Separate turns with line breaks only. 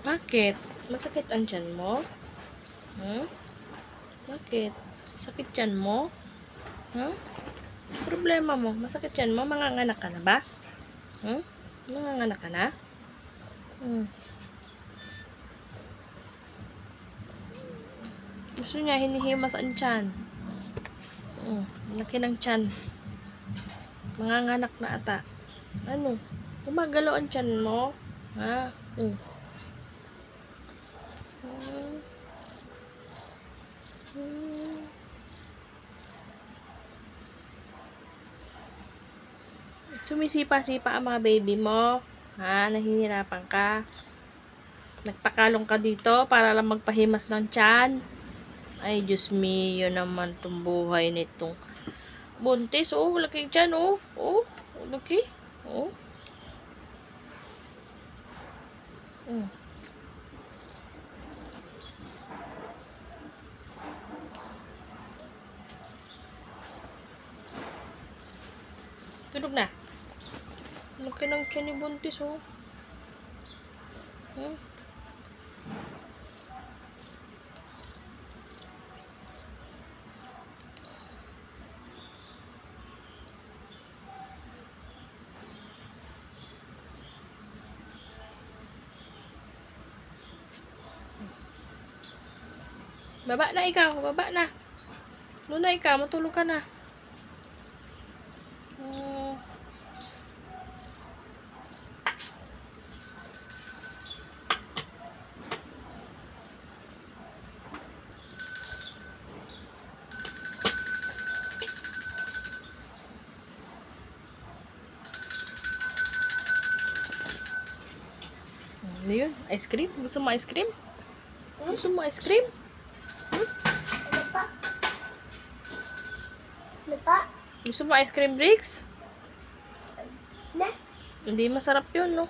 Bakit? Masakit ang tiyan mo? Hmm? Bakit? Sakit tiyan mo? Hmm? Problema mo? Masakit tiyan mo? Manganganak ka na ba? Hmm? Manganganak ka na? Hmm. Gusto niya hinihimas ang tiyan. Laki ng tiyan. Manganganak na ata. Ano? Gumagalaw ang tiyan mo? Ha? Hmm. Sumisipa-sipa ang mga baby mo. Ha? Nahihirapan ka. Nagpakalong ka dito para lang magpahimas ng tiyan. Ay, Diyos mio naman itong buhay nitong buntis. Oh, laki tiyan. Oh, oh, laki. Oh. Mm. Tulog na. Laki ng tiyan ni buntis. Oh. Hmm? Baba na ikaw. Baba na. Luna ikaw. Matulog ka na. Ano yun? Ice cream? Gusto mo ice cream? Gusto mo ice cream?
Ano pa? Ano pa?
Gusto mo ice cream, Bricks?
Na?
Hindi masarap yun, no?